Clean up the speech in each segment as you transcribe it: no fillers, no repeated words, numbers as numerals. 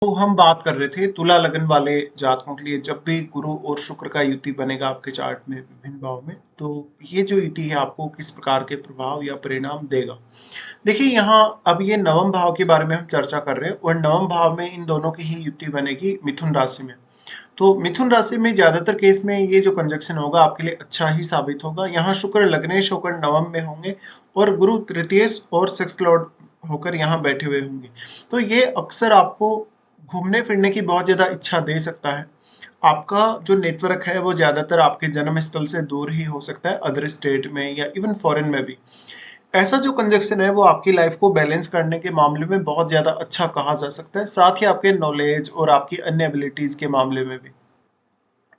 तो हम बात कर रहे थे तुला लगन वाले जातकों के लिए जब भी गुरु और शुक्र का युति बनेगा आपके चार्ट में विभिन्न भाव में, तो ये जो युति है आपको किस प्रकार के प्रभाव या परिणाम देगा। देखिए यहाँ अब ये नवम भाव के बारे में हम चर्चा कर रहे हैं और नवम भाव में इन दोनों की ही युति बनेगी मिथुन राशि में। तो मिथुन राशि में ज्यादातर केस में ये जो कंजक्शन होगा आपके लिए अच्छा ही साबित होगा। यहाँ शुक्र लग्नेश होकर नवम में होंगे और गुरु तृतीयेश और सिक्स्थ लॉर्ड होकर यहाँ बैठे हुए होंगे। तो ये अक्सर आपको घूमने फिरने की बहुत ज्यादा इच्छा दे सकता है। आपका जो नेटवर्क है वो ज्यादातर आपके जन्म स्थल से दूर ही हो सकता है, अदर स्टेट में या इवन फॉरेन में भी। ऐसा जो कंजक्शन है वो आपकी लाइफ को बैलेंस करने के मामले में बहुत ज्यादा अच्छा कहा जा सकता है, साथ ही आपके नॉलेज और आपकी अन्य एबिलिटीज के मामले में भी।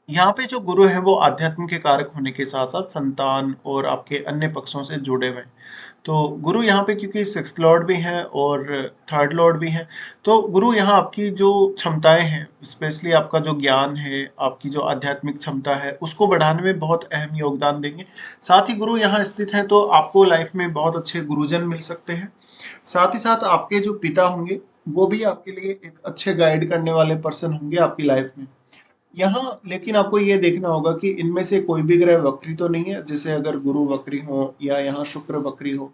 यहाँ पे जो गुरु है वो आध्यात्म के कारक होने के साथ साथ संतान और आपके अन्य पक्षों से जुड़े हुए हैं। तो गुरु यहाँ पे क्योंकि सिक्स्थ लॉर्ड भी हैं और थर्ड लॉर्ड भी हैं, तो गुरु यहाँ आपकी जो क्षमताएं हैं, स्पेशली आपका जो ज्ञान है, आपकी जो आध्यात्मिक क्षमता है, उसको बढ़ाने में बहुत अहम योगदान देंगे। साथ ही गुरु यहाँ स्थित हैं तो आपको लाइफ में बहुत अच्छे गुरुजन मिल सकते हैं। साथ ही साथ आपके जो पिता होंगे वो भी आपके लिए एक अच्छे गाइड करने वाले पर्सन होंगे आपकी लाइफ में। यहाँ लेकिन आपको ये देखना होगा कि इनमें से कोई भी ग्रह वक्री तो नहीं है, जैसे अगर गुरु वक्री हो या यहाँ शुक्र वक्री हो।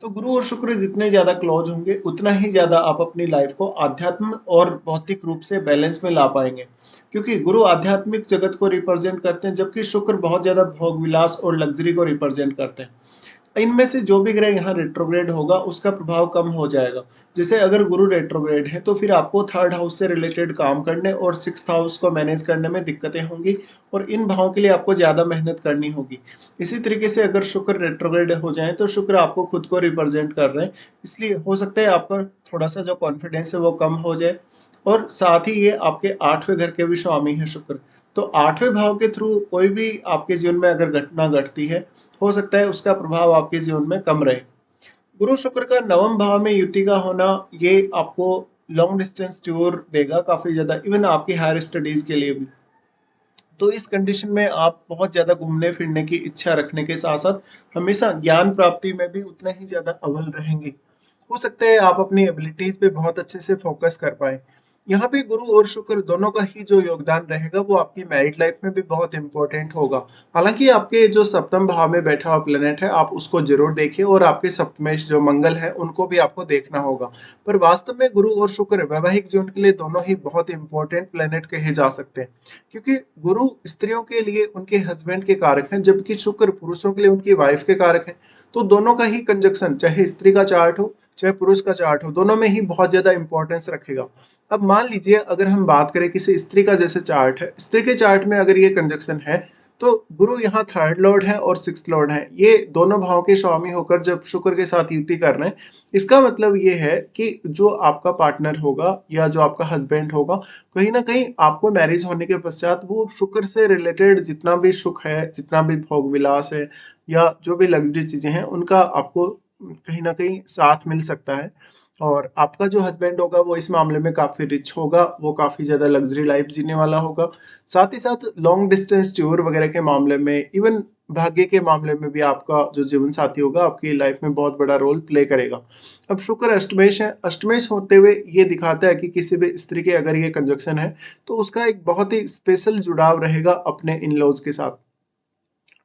तो गुरु और शुक्र जितने ज्यादा क्लोज होंगे उतना ही ज्यादा आप अपनी लाइफ को आध्यात्म और भौतिक रूप से बैलेंस में ला पाएंगे, क्योंकि गुरु आध्यात्मिक जगत को रिप्रेजेंट करते हैं जबकि शुक्र बहुत ज्यादा भोग विलास और लग्जरी को रिप्रेजेंट करते हैं। इनमें से जो भी ग्रह यहाँ रेट्रोग्रेड होगा उसका प्रभाव कम हो जाएगा। जैसे अगर गुरु रेट्रोग्रेड है तो फिर आपको थर्ड हाउस से रिलेटेड काम करने और सिक्स्थ हाउस को मैनेज करने में दिक्कतें होंगी और इन भावों के लिए आपको ज्यादा मेहनत करनी होगी। इसी तरीके से अगर शुक्र रेट्रोग्रेड हो जाए तो शुक्र आपको खुद को रिप्रेजेंट कर रहे हैं, इसलिए हो सकता है आपका थोड़ा सा जो कॉन्फिडेंस है वो कम हो जाए। और साथ ही ये आपके आठवें घर के भी स्वामी है शुक्र। तो आठवें भाव के थ्रू कोई भी आपके जीवन में अगर घटना घटती है, हो सकता है उसका प्रभाव आपके जीवन में कम रहे। गुरु शुक्र का नवम भाव में युति का होना ये आपको लॉन्ग डिस्टेंस टूर देगा काफी ज्यादा, इवन आपकी हायर स्टडीज के लिए भी। तो इस कंडीशन में आप बहुत ज्यादा घूमने फिरने की इच्छा रखने के साथ साथ हमेशा ज्ञान प्राप्ति में भी उतने ही ज्यादा अव्वल रहेंगे। हो सकता है आप अपनी एबिलिटीज पे बहुत अच्छे से फोकस कर पाए। यहाँ पे गुरु और शुक्र दोनों का ही जो योगदान रहेगा वो आपकी मैरिड लाइफ में भी बहुत इंपॉर्टेंट होगा। हालांकि आपके जो सप्तम भाव में बैठा हुआ प्लेनेट है आप उसको जरूर देखिए और आपके सप्तमेश जो मंगल है उनको भी आपको देखना होगा। पर वास्तव में गुरु और शुक्र वैवाहिक जीवन के लिए दोनों ही बहुत इंपॉर्टेंट प्लेनेट कहे जा सकते हैं, क्योंकि गुरु स्त्रियों के लिए उनके हस्बैंड के कारक हैं जबकि शुक्र पुरुषों के लिए उनकी वाइफ के कारक हैं। तो दोनों का ही कंजक्शन, चाहे स्त्री का चार्ट हो चाहे पुरुष का चार्ट हो, दोनों में ही बहुत ज्यादा इंपॉर्टेंस रखेगा। अब मान लीजिए अगर हम बात करें किसी स्त्री का, जैसे चार्ट है, स्त्री के चार्ट में अगर ये कंजक्शन है तो गुरु यहाँ थर्ड लॉर्ड है और सिक्स्थ लॉर्ड है, ये दोनों भाव के स्वामी होकर जब शुक्र के साथ युति कर रहे हैं। इसका मतलब ये है कि जो आपका पार्टनर होगा या जो आपका हस्बैंड होगा, कहीं ना कहीं आपको मैरिज होने के पश्चात वो शुक्र से रिलेटेड जितना भी सुख है, जितना भी भोग विलास है या जो भी लग्जरी चीजें हैं उनका आपको कहीं ना कहीं साथ मिल सकता है। और आपका जो हस्बैंड होगा वो इस मामले में काफी रिच होगा, वो काफी ज्यादा लग्जरी लाइफ जीने वाला होगा। साथ ही साथ लॉन्ग डिस्टेंस टूर वगैरह के मामले में, इवन भाग्य के मामले में भी आपका जो जीवन साथी होगा आपकी लाइफ में बहुत बड़ा रोल प्ले करेगा। अब शुक्र अष्टमेश है, अष्टमेश होते हुए ये दिखाता है कि किसी भी स्त्री के अगर ये कंजक्शन है तो उसका एक बहुत ही स्पेशल जुड़ाव रहेगा अपने इन लॉज के साथ।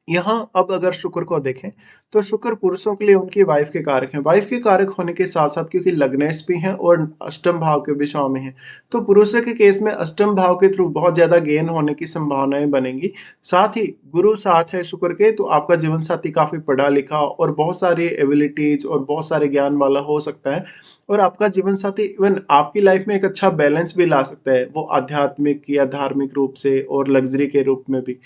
यहाँ अब अगर शुक्र को देखें तो शुक्र पुरुषों के लिए उनकी वाइफ के कारक हैं। वाइफ के कारक होने के साथ साथ क्योंकि लग्नेश भी हैं और अष्टम भाव के भी स्वामी हैं, तो पुरुषों के केस में अष्टम भाव के थ्रू बहुत ज्यादा गेन होने की संभावनाएं बनेंगी। साथ ही गुरु साथ है शुक्र के, तो आपका जीवन साथी काफी पढ़ा लिखा और बहुत सारी एबिलिटीज और बहुत सारे ज्ञान वाला हो सकता है। और आपका जीवन साथी इवन आपकी लाइफ में एक अच्छा बैलेंस भी ला सकता है, वो आध्यात्मिक या धार्मिक रूप से और लग्जरी के रूप में भी।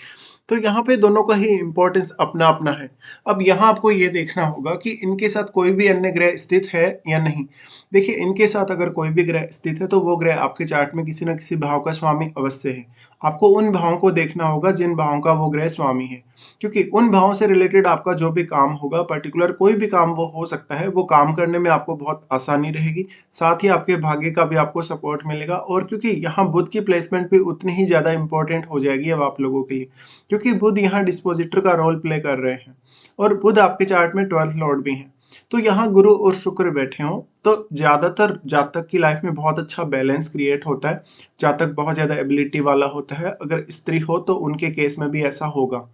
तो यहाँ पे दोनों का ही इंपॉर्टेंस अपना अपना है। अब यहाँ आपको ये देखना होगा कि इनके साथ कोई भी अन्य ग्रह स्थित है या नहीं। देखिए इनके साथ अगर कोई भी ग्रह स्थित है तो वो ग्रह आपके चार्ट में किसी न किसी भाव का स्वामी अवश्य है। आपको उन भावों को देखना होगा जिन भावों का वो ग्रह स्वामी है, क्योंकि उन भावों से रिलेटेड आपका जो भी काम होगा, पर्टिकुलर कोई भी काम वो हो सकता है, वो काम करने में आपको बहुत आसानी रहेगी। साथ ही आपके भाग्य का भी आपको सपोर्ट मिलेगा, और क्योंकि यहाँ बुध की प्लेसमेंट भी उतनी ही ज्यादा इंपॉर्टेंट हो जाएगी अब आप लोगों के लिए, क्योंकि बुध यहाँ डिस्पोजिटर का रोल प्ले कर रहे हैं और बुध आपके चार्ट में ट्वेल्थ लॉर्ड भी हैं। तो यहाँ गुरु और शुक्र बैठे हों तो ज्यादातर जातक की लाइफ में बहुत अच्छा बैलेंस क्रिएट होता है। जातक बहुत ज्यादा एबिलिटी वाला होता है। अगर स्त्री हो तो उनके केस में भी ऐसा होगा।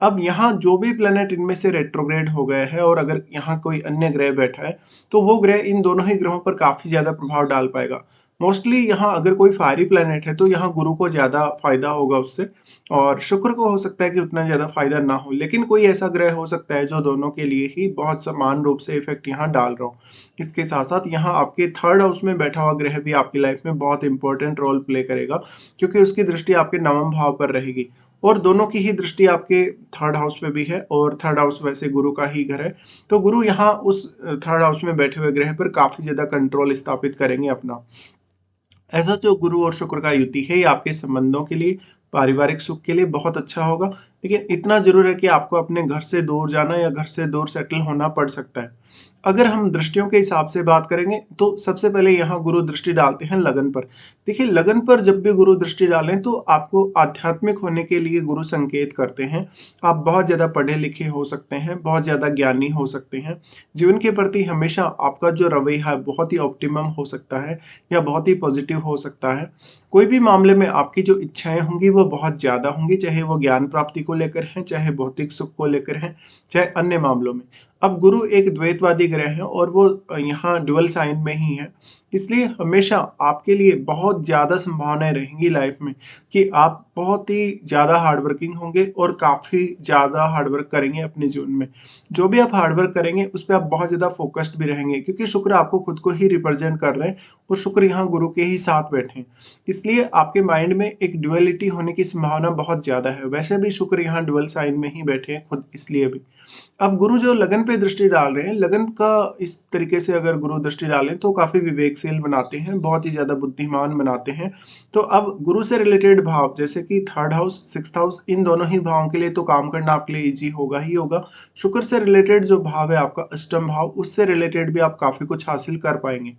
अब यहाँ जो भी प्लेनेट इनमें से रेट्रोग्रेड हो गए हैं और अगर यहाँ कोई अन्य ग्रह बैठा है तो वो ग्रह इन दोनों ही ग्रहों पर काफी ज्यादा प्रभाव डाल पाएगा। मोस्टली यहाँ अगर कोई फायरी प्लेनेट है तो यहाँ गुरु को ज्यादा फायदा होगा उससे, और शुक्र को हो सकता है कि उतना ज्यादा फायदा ना हो, लेकिन कोई ऐसा ग्रह हो सकता है जो दोनों के लिए ही बहुत समान रूप से इफेक्ट यहाँ डाल रहा हो। इसके साथ साथ यहाँ आपके थर्ड हाउस में बैठा हुआ ग्रह भी आपकी लाइफ में बहुत इंपॉर्टेंट रोल प्ले करेगा, क्योंकि उसकी दृष्टि आपके नवम भाव पर रहेगी और दोनों की ही दृष्टि आपके थर्ड हाउस में भी है, और थर्ड हाउस वैसे गुरु का ही घर है। तो गुरु यहाँ उस थर्ड हाउस में बैठे हुए ग्रह पर काफी ज्यादा कंट्रोल स्थापित करेंगे अपना। ऐसा जो गुरु और शुक्र का युति है ये आपके संबंधों के लिए, पारिवारिक सुख के लिए बहुत अच्छा होगा। लेकिन इतना जरूर है कि आपको अपने घर से दूर जाना या घर से दूर सेटल होना पड़ सकता है। अगर हम दृष्टियों के हिसाब से बात करेंगे तो सबसे पहले यहाँ गुरु दृष्टि डालते हैं लगन पर। देखिए, लगन पर जब भी गुरु दृष्टि डालें तो आपको आध्यात्मिक होने के लिए गुरु संकेत करते हैं। आप बहुत ज्यादा पढ़े लिखे हो सकते हैं, बहुत ज्यादा ज्ञानी हो सकते हैं। जीवन के प्रति हमेशा आपका जो रवैया है बहुत ही ऑप्टिमम हो सकता है या बहुत ही पॉजिटिव हो सकता है। कोई भी मामले में आपकी जो इच्छाएं होंगी वो बहुत ज्यादा होंगी, चाहे वो ज्ञान प्राप्ति को लेकर हैं, चाहे भौतिक सुख को लेकर हैं, चाहे अन्य मामलों में। अब गुरु एक द्वैतवादी ग्रह है और वो यहाँ ड्यूअल साइन में ही है, इसलिए हमेशा आपके लिए बहुत ज्यादा संभावनाएं रहेंगी लाइफ में कि आप बहुत ही ज्यादा हार्डवर्किंग होंगे और काफी ज्यादा हार्डवर्क करेंगे अपने जीवन में। जो भी आप हार्डवर्क करेंगे उस पर आप बहुत ज्यादा फोकस्ड भी रहेंगे, क्योंकि शुक्र आपको खुद को ही रिप्रेजेंट कर रहे हैं और शुक्र यहाँ गुरु के ही साथ बैठे हैं। इसलिए आपके माइंड में एक ड्युअलिटी होने की संभावना बहुत ज्यादा है। वैसे भी शुक्र यहाँ ड्युअल साइन में ही बैठे हैं खुद, इसलिए भी। अब गुरु जो लगन पे दृष्टि डाल रहे हैं, लगन का इस तरीके से अगर गुरु दृष्टि डालें तो काफी विवेकशील बनाते हैं, बहुत ही ज्यादा बुद्धिमान बनाते हैं। तो अब गुरु से रिलेटेड भाव जैसे कि थर्ड हाउस, सिक्स्थ हाउस, इन दोनों ही भावों के लिए तो काम करना आपके लिए इजी होगा ही होगा। शुक्र से रिलेटेड जो भाव है आपका अष्टम भाव, उससे रिलेटेड भी आप काफी कुछ हासिल कर पाएंगे।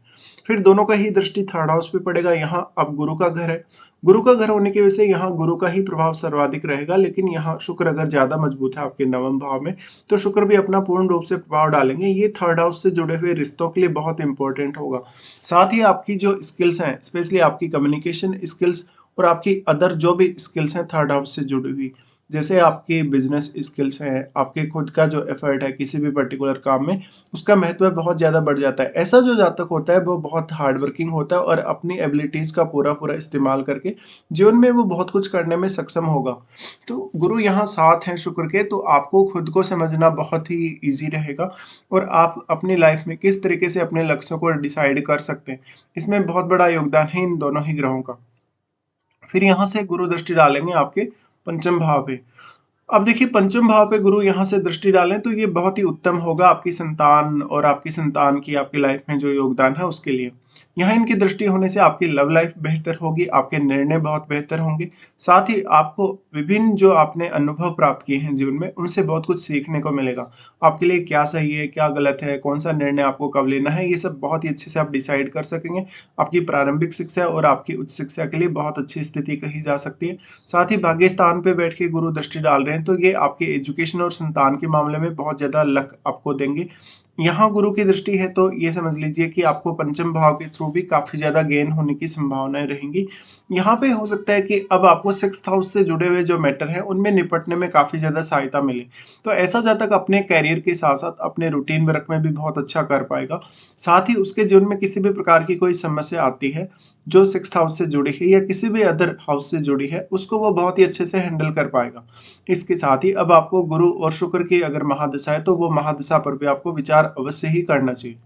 फिर दोनों का ही दृष्टि थर्ड हाउस पे पड़ेगा। यहाँ अब गुरु का घर है, गुरु का घर होने की वजह से यहाँ गुरु का ही प्रभाव सर्वाधिक रहेगा। लेकिन यहाँ शुक्र अगर ज्यादा मजबूत है आपके नवम भाव में तो शुक्र भी अपना पूर्ण रूप से प्रभाव डालेंगे। ये थर्ड हाउस से जुड़े हुए रिश्तों के लिए बहुत इंपॉर्टेंट होगा। साथ ही आपकी जो स्किल्स हैं, स्पेशली आपकी कम्युनिकेशन स्किल्स और आपकी अदर जो भी स्किल्स हैं थर्ड हाउस से जुड़ी हुई, जैसे आपकी बिजनेस स्किल्स हैं, आपके खुद का जो एफर्ट है किसी भी पर्टिकुलर काम में, उसका महत्व बहुत ज़्यादा बढ़ जाता है। ऐसा जो जातक होता है वो बहुत हार्ड वर्किंग होता है और अपनी एबिलिटीज़ का पूरा पूरा इस्तेमाल करके जीवन में वो बहुत कुछ करने में सक्षम होगा। तो गुरु यहाँ साथ हैं शुक्र के, तो आपको खुद को समझना बहुत ही ईजी रहेगा और आप अपनी लाइफ में किस तरीके से अपने लक्ष्यों को डिसाइड कर सकते हैं, इसमें बहुत बड़ा योगदान है इन दोनों ही ग्रहों का। फिर यहाँ से गुरु दृष्टि डालेंगे आपके पंचम भाव पे। अब देखिए, पंचम भाव पे गुरु यहाँ से दृष्टि डालें तो ये बहुत ही उत्तम होगा आपकी संतान और आपकी संतान की आपकी लाइफ में जो योगदान है उसके लिए। यहाँ इनकी दृष्टि होने से आपकी लव लाइफ बेहतर होगी, आपके निर्णय बहुत बेहतर होंगे। साथ ही आपको विभिन्न जो आपने अनुभव प्राप्त किए हैं जीवन में उनसे बहुत कुछ सीखने को मिलेगा। आपके लिए क्या सही है, क्या गलत है, कौन सा निर्णय आपको कब लेना है, ये सब बहुत ही अच्छे से आप डिसाइड कर सकेंगे। आपकी प्रारंभिक शिक्षा और आपकी उच्च शिक्षा के लिए बहुत अच्छी स्थिति कही जा सकती है। साथ ही भाग्य स्थान पे बैठ के गुरु दृष्टि डाल रहे हैं तो ये आपके एजुकेशन और संतान के मामले में बहुत ज्यादा लक आपको देंगे। यहाँ गुरु की दृष्टि है तो ये समझ लीजिए कि आपको पंचम भाव के थ्रू भी काफी ज्यादा गेन होने की संभावनाएं रहेंगी। यहाँ पे हो सकता है कि अब आपको सिक्स्थ हाउस से जुड़े हुए जो मैटर है उनमें निपटने में काफी ज्यादा सहायता मिले। तो ऐसा जातक अपने कैरियर के साथ साथ अपने रूटीन वर्क में भी बहुत अच्छा कर पाएगा। साथ ही उसके जीवन में किसी भी प्रकार की कोई समस्या आती है जो सिक्स्थ हाउस से जुड़ी है या किसी भी अदर हाउस से जुड़ी है, उसको वो बहुत ही अच्छे से हैंडल कर पाएगा। इसके साथ ही अब आपको गुरु और शुक्र की अगर महादशा है तो वो महादशा पर भी आपको विचार अवश्य ही करना चाहिए।